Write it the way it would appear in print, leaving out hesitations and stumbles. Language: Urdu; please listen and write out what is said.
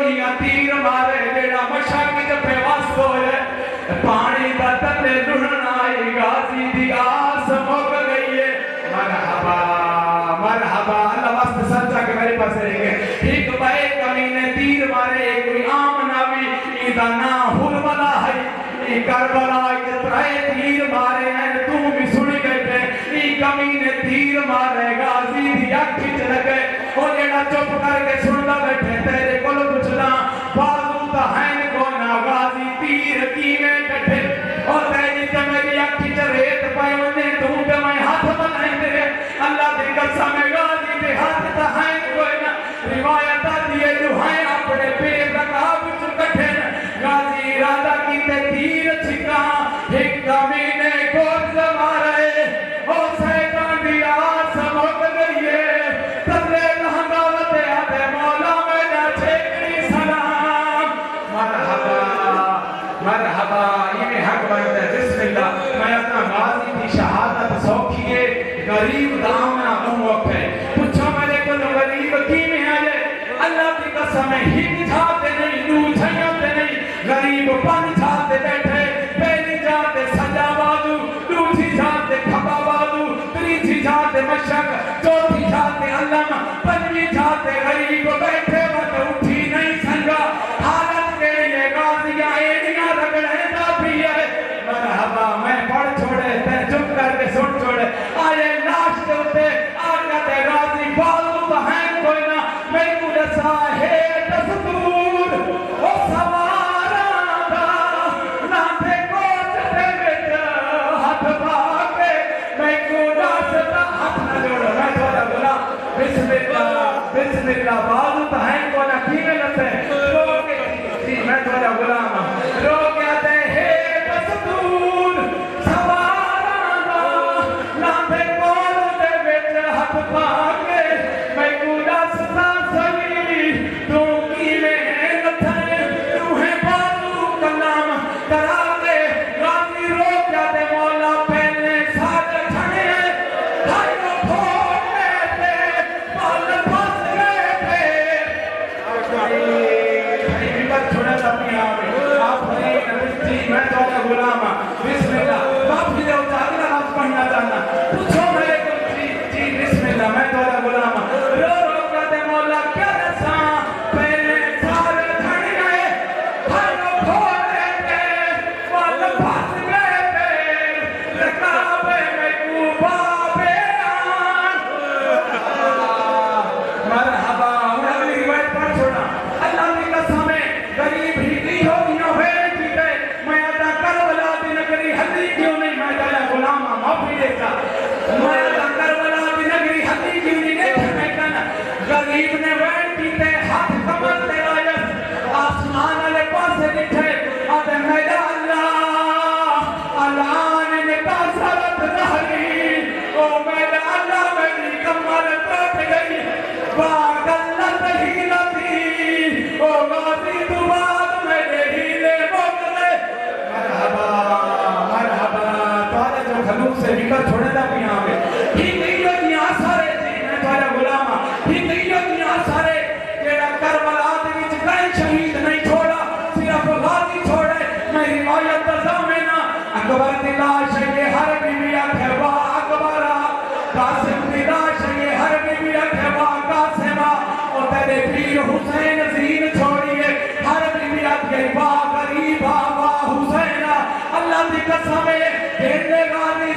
گولیاں تیر مارے جیڑا مشاق جب واسط ہوئے پانی دا تلے لڑن آئی غازی دی آس مک گئی ہے مرحبا مرحبا اللہ واسطے سچا کہ میرے پاس رہ گئے ایک بھائی کمینے تیر مارے کوئی عام ناوی ایدہ نا حلولا ہے ای کربلا اترائے تیر مارے ہیں تو بھی سنی گئے تھے ای کمینے تیر مارے غازی دی اکھی چل گئے اور جیڑا چپ کر کے سننا بیٹھے تیرے کل پچھنا بازو تا ہیں کو نا غازی تیر کی میں کٹھے اور تیری جمعی اکھی چل ریت پائے انہیں تو پہ میں ہاتھ بنائیں دے اللہ دی قسم غازی دے ہاتھ تا ہیں کوئی نا روایت دیئے جو ہیں اپنے پیر رکاب چکٹھے غازی ارادہ کی تے تیر چھکا ایک کمینے گوز مارے او سیدان دی آس مک گئیے تبلے لہنگاوت آدھے مولا میں جا چھیکری سلام مرحبا مرحبا یہ حق بنتا ہے بسم اللہ میں اپنا غازی کی شہادت سوکھیے غریب دامنا موقع ہے پوچھو میرے کو غریب کی میں آئے اللہ کی قسم ہی جھاتے نہیں نو جھنگتے نہیں غریب پن جھاتے بیٹھے پہلی جاتے سجا بازو دوسری جاتے کھپا بازو تیسری جاتے مشک چوتھی جاتے علم پنجویں جاتے غریب بیٹھے وقت اٹھی نہیں سنگا حالت کے لیے غازیاں ایڑیاں رگڑے نہ بھی ہے مرحبا میں پڑھ چھوڑے تے چپ کر کے سن چھوڑے آئے لاش کے ہوتے آگا تے غازی بازو بہن کوئی نہ میں کو رسا ہے دستور او سوارا دا نہ تے کوچ تے بچ ہاتھ پاکے میں کو راستا ہاتھ نہ جوڑو میں تھوڑا بولا بسم اللہ بازو بہن کو نہ کیویں لتے رو کے جی میں تھوڑا غلام رو کے آتے ہے دستور سوارا دا نہ تے کوچ تے بچ ہاتھ پاکے میں کو راستا سوی تو کی میں نتھے روحیں بازو کلام کرا دے غازی رو جاتے مولا پہلے ساتھ چھڑے ہائیو پھوڑے تھے بال پھنس گئے تھے کہیں بھی بات چھوڑا تھا اپنی آپ جی میں تو غلام بسم اللہ معافی دے اچھا آپ پڑھنا چاہنا پوچھو میرے کو جی بسم اللہ میں تو غلام رو رو کہتے مولا کیا رساں پہلے سارے چھڑ گئے ہائیو پھوڑے تھے بال پھنس گئے تھے رکابے میں کوبا بیان مرحبا اگلی روایت پڑھ چھوڑا اللہ کی قسم ہے غریب ہی نہیں ہوگیاں ہوئے کی گئے میں آتا کربلا دی نگری حدی کیوں نہیں میں جایا غلامہ معافی دیتا میں آتا کربلا دی نگری حدی کیوں نہیں دیکھا میں کہنا غریب نے وین کیتے ہاتھ کمل دے آیت آسمان علیہ پاسے دکھے آتے میرا اللہ نے کاسرت ظہری او میرا اللہ میری کمل ٹوٹ گئی باغ اللہ تہیلتی او غازی دوباد میرے ہیلے مکلے مرحبا مرحبا توارے جو خلوق سے نکل چھوڑے دا بھی آگے ہی نہیں دنیا سارے جی میں توارے غلامہ ہی نہیں دنیا سارے جیڑا کربلا دے وچ کہیں شہید نہیں چھوڑا صرف غازی چھوڑے میں روایت زامنہ اکبر دی لاش یہ ہر بیوی آکھے واہ اکبرہ قاسم دی لاش یہ ہر بیوی آکھے واہ قاسمہ اور تیرے پیر حسین زین چھوڑیے ہر بیوی آکھے واہ غریبہ واہ حسینہ اللہ دی قسم ہے غازی